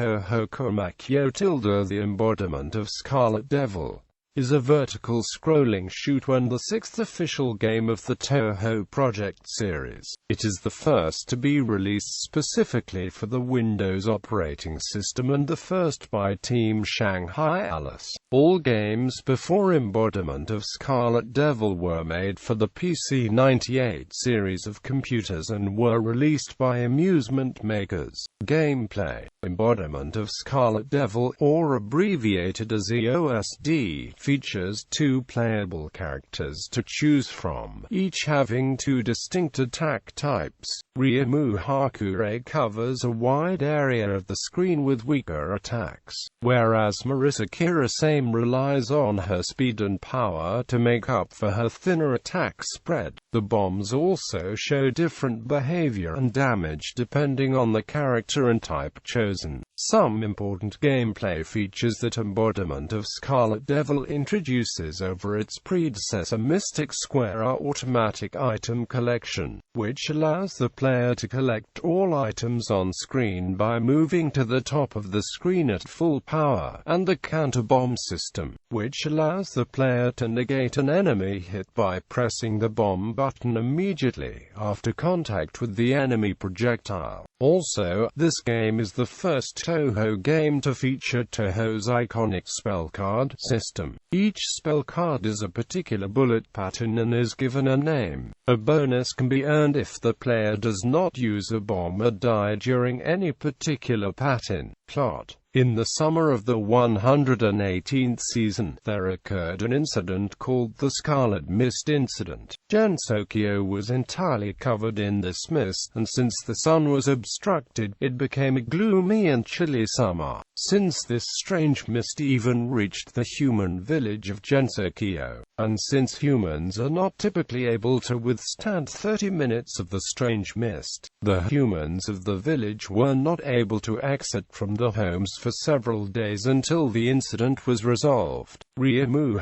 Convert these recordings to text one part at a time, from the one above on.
Touhou Koumakyou. The Embodiment of Scarlet Devil is a vertical scrolling shooter and the sixth official game of the Touhou Project series. It is the first to be released specifically for the Windows operating system and the first by Team Shanghai Alice.All games before Embodiment of Scarlet Devil were made for the PC 98 series of computers and were released by Amusement Makers. Gameplay: Embodiment of Scarlet Devil, or abbreviated as EOSD, features two playable characters to choose from, each having two distinct attack types. Ryumu covers a wide area of the screen with weaker attacks, whereas Marisa Kirasame relies on her speed and power to make up for her thinner attack spread. The bombs also show different behavior and damage depending on the character and type chosen. Some important gameplay features that Embodiment of Scarlet Devil introduces over its predecessor Mystic Square are automatic item collection, which allows the player to collect all items on screen by moving to the top of the screen at full power, and the counter-bomb system, which allows the player to negate an enemy hit by pressing the bomb button immediately after contact with the enemy projectile. Also, this game is the first Touhou game to feature Touhou's iconic spell card system. Each spell card is a particular bullet pattern and is given a name. A bonus can be earned if the player does not use a bomb or die during any particular pattern. Plot: in the summer of the 118th season, there occurred an incident called the Scarlet Mist Incident. Gensokyo was entirely covered in this mist, and since the sun was obstructed, it became a gloomy and chilly summer. Since this strange mist even reached the human village of Gensokyo, and since humans are not typically able to withstand 30 minutes of the strange mist, the humans of the village were not able to exit from the homes for several days until the incident was resolved. Ryumu,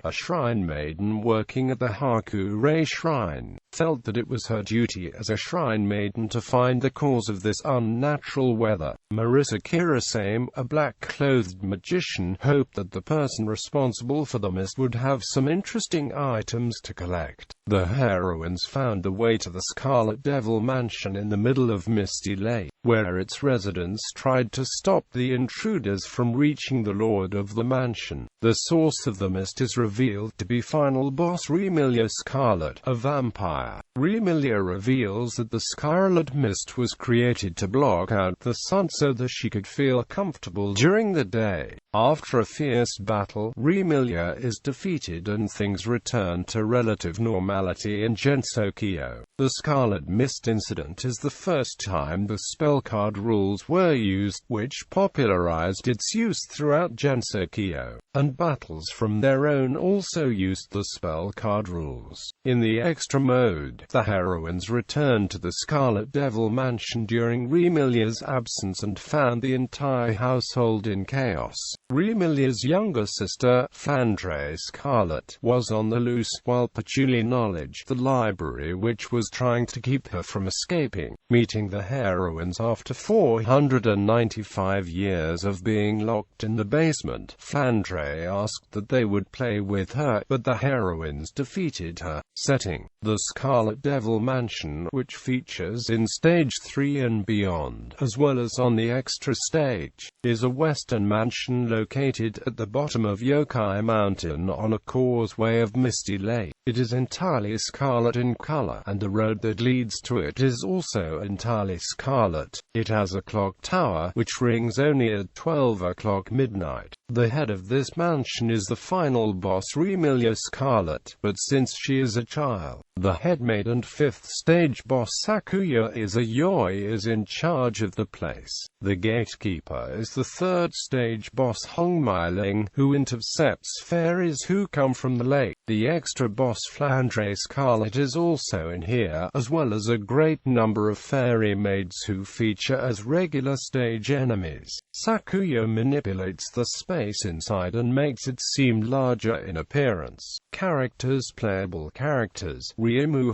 a shrine maiden working at the Hakure Shrine, felt that it was her duty as a shrine maiden to find the cause of this unnatural weather. Marisa Kirasame, a black-clothed magician, hoped that the person responsible for the mist would have some interesting items to collect. The heroines found the way to the Scarlet Devil Mansion in the middle of Misty Lake, where its residents tried to stop the intruders from reaching the lord of the mansion. The source of the mist is revealed to be final boss Remilia Scarlet, a vampire. Remilia reveals that the Scarlet Mist was created to block out the sun so that she could feel comfortable during the day. After a fierce battle, Remilia is defeated and things return to relative normality in Gensokyo. The Scarlet Mist Incident is the first time the spell card rules were used, which popularized its use throughout Gensokyo, and battles from their own also used the spell card rules. In the extra mode, the heroines returned to the Scarlet Devil Mansion during Remilia's absence and found the entire household in chaos. Remilia's younger sister, Flandre Scarlet, was on the loose, while Patchouli acknowledged the library which was trying to keep her from escaping. Meeting the heroines after 495 years of being locked in the basement, Flandre asked that they would play with her, but the heroines defeated her. Setting: the Scarlet Devil Mansion, which features in Stage 3 and beyond, as well as on the extra stage, is a western mansion located at the bottom of Yokai Mountain on a causeway of Misty Lake. It is entirely scarlet in color, and the road that leads to it is also entirely scarlet. It has a clock tower, which rings only at 12 o'clock midnight. The head of this mansion is the final boss Remilia Scarlet, but since she is a child, the headmaid and fifth stage boss Sakuya is a yoi is in charge of the place. The gatekeeper is the third stage boss Hongmeiling, who intercepts fairies who come from the lake. The extra boss Flandre Scarlet is also in here, as well as a great number of fairy maids who feature as regular stage enemies. Sakuya manipulates the space inside and makes it seem larger in appearance. Characters: playable characters, Ryumu,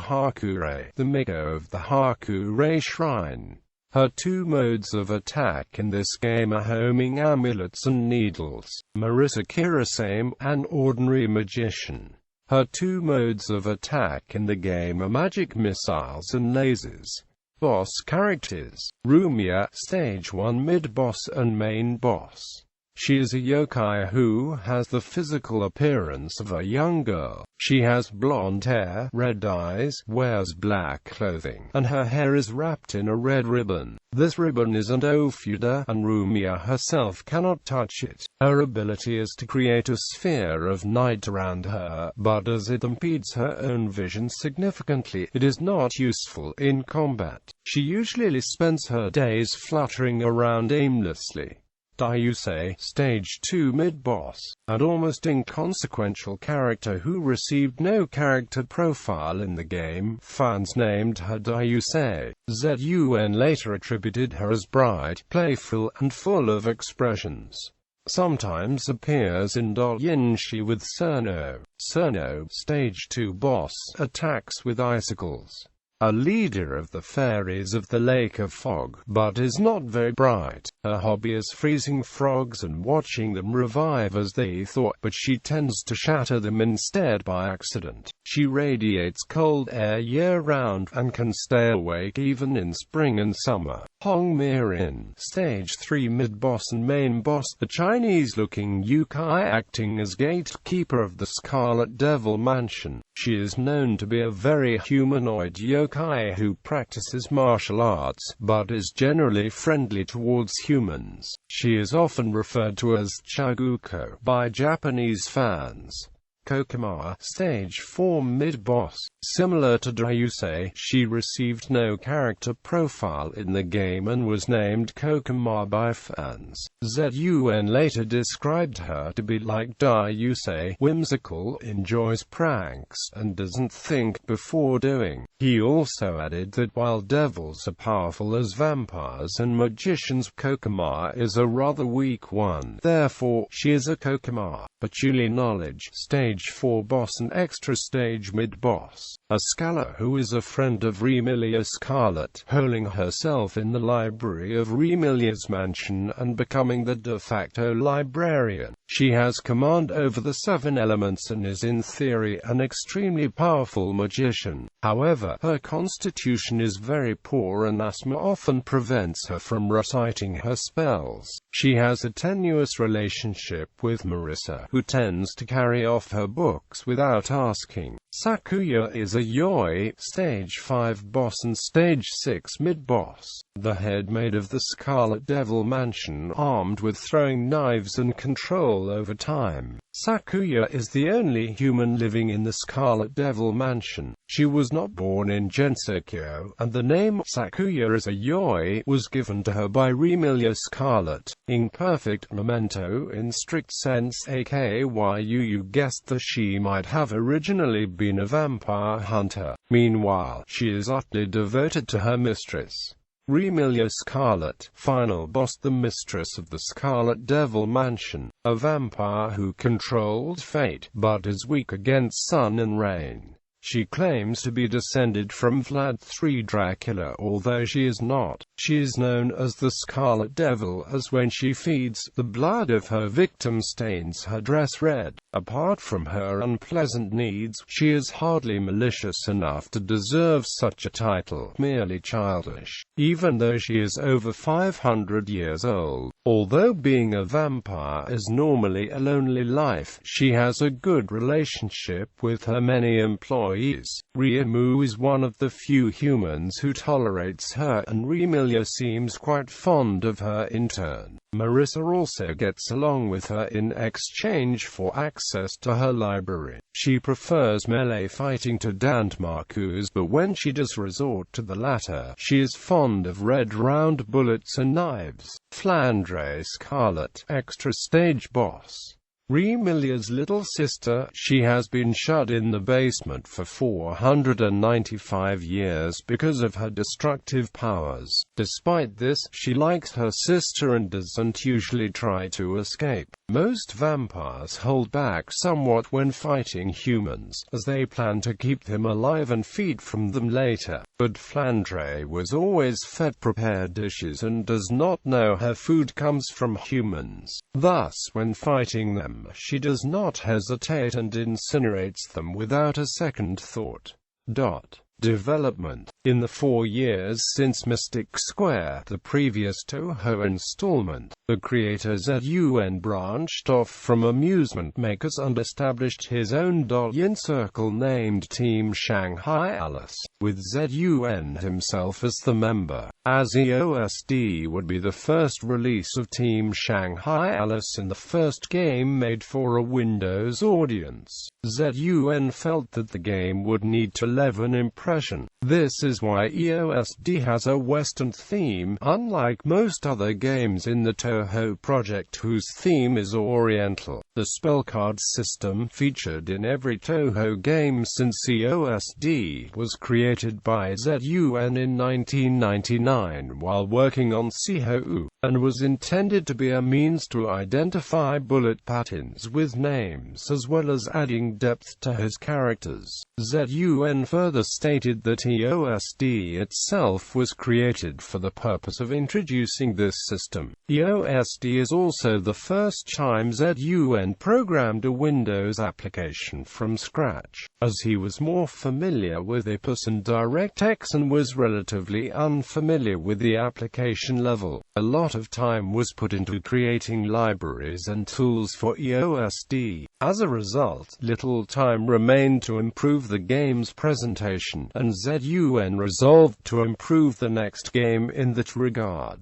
the maker of the Hakure Shrine. Her two modes of attack in this game are homing amulets and needles. Marisa Kirasame, an ordinary magician. Her two modes of attack in the game are magic missiles and lasers. Boss characters: Rumia, Stage 1 mid-boss and main boss. She is a yokai who has the physical appearance of a young girl. She has blonde hair, red eyes, wears black clothing, and her hair is wrapped in a red ribbon. This ribbon is an ofuda, and Rumia herself cannot touch it. Her ability is to create a sphere of night around her, but as it impedes her own vision significantly, it is not useful in combat. She usually spends her days fluttering around aimlessly. Daiyusei, Stage 2 mid-boss, an almost inconsequential character who received no character profile in the game. Fans named her Daiyusei. ZUN later attributed her as bright, playful, and full of expressions. Sometimes appears in doujinshi with Cerno. Cerno, Stage 2 boss, attacks with icicles. A leader of the fairies of the Lake of Fog, but is not very bright. Her hobby is freezing frogs and watching them revive as they thaw, but she tends to shatter them instead by accident. She radiates cold air year-round, and can stay awake even in spring and summer. Hong Mirin, Stage 3 mid-boss and main boss, the Chinese-looking yokai acting as gatekeeper of the Scarlet Devil Mansion. She is known to be a very humanoid yokai who practices martial arts, but is generally friendly towards humans. She is often referred to as Chaguko by Japanese fans. Koumakyou, Stage 4 mid-boss. Similar to Daiyusei, she received no character profile in the game and was named Koumakyou by fans. ZUN later described her to be like Daiyusei, whimsical, enjoys pranks, and doesn't think before doing. He also added that while devils are powerful as vampires and magicians, Koumakyou is a rather weak one. Therefore, she is a Koumakyou. Patchouli Knowledge, Stage 4 boss and extra stage mid-boss. A scholar who is a friend of Remilia Scarlet, holing herself in the library of Remilia's mansion and becoming the de facto librarian. She has command over the 7 elements and is in theory an extremely powerful magician. However, her constitution is very poor and asthma often prevents her from reciting her spells. She has a tenuous relationship with Marisa, who tends to carry off her books without asking. Sakuya is a yoi, Stage 5 boss and Stage 6 mid-boss. The head maid of the Scarlet Devil Mansion, armed with throwing knives and control over time. Sakuya is the only human living in the Scarlet Devil Mansion. She was not born in Gensokyo, and the name Sakuya as a yoi was given to her by Remilia Scarlet. Imperfect memento in strict sense, aka you guessed that she might have originally been a vampire hunter. Meanwhile, she is utterly devoted to her mistress. Remilia Scarlet, final boss, the mistress of the Scarlet Devil Mansion, a vampire who controls fate, but is weak against sun and rain. She claims to be descended from Vlad III Dracula, although she is not. She is known as the Scarlet Devil, as when she feeds, the blood of her victim stains her dress red. Apart from her unpleasant needs, she is hardly malicious enough to deserve such a title, merely childish, even though she is over 500 years old. Although being a vampire is normally a lonely life, she has a good relationship with her many employees. Ryumu is one of the few humans who tolerates her, and Remilia seems quite fond of her in turn. Marisa also gets along with her in exchange for access to her library. She prefers melee fighting to danmakus, but when she does resort to the latter, she is fond of red round bullets and knives. Flandre Scarlet, extra stage boss. Remilia's little sister, she has been shut in the basement for 495 years because of her destructive powers. Despite this, she likes her sister and doesn't usually try to escape. Most vampires hold back somewhat when fighting humans, as they plan to keep them alive and feed from them later. But Flandre was always fed prepared dishes and does not know her food comes from humans. Thus, when fighting them, she does not hesitate and incinerates them without a second thought. Development. In the 4 years since Mystic Square, the previous Touhou installment, the creator ZUN branched off from Amusement Makers and established his own Douyin circle named Team Shanghai Alice, with ZUN himself as the member. As EOSD would be the first release of Team Shanghai Alice and the first game made for a Windows audience, ZUN felt that the game would need to leave an impression. This is why EOSD has a Western theme, unlike most other games in the Touhou Project whose theme is Oriental. The spell card system, featured in every Touhou game since EOSD, was created by ZUN in 1999 while working on Touhou, and was intended to be a means to identify bullet patterns with names as well as adding depth to his characters. ZUN further stated that EOSD itself was created for the purpose of introducing this system. EOSD is also the first time ZUN programmed a Windows application from scratch, as he was more familiar with IPUS and DirectX and was relatively unfamiliar with the application level. A lot of time was put into creating libraries and tools for EOSD. As a result, little time remained to improve the game's presentation, and ZUN resolved to improve the next game in that regard.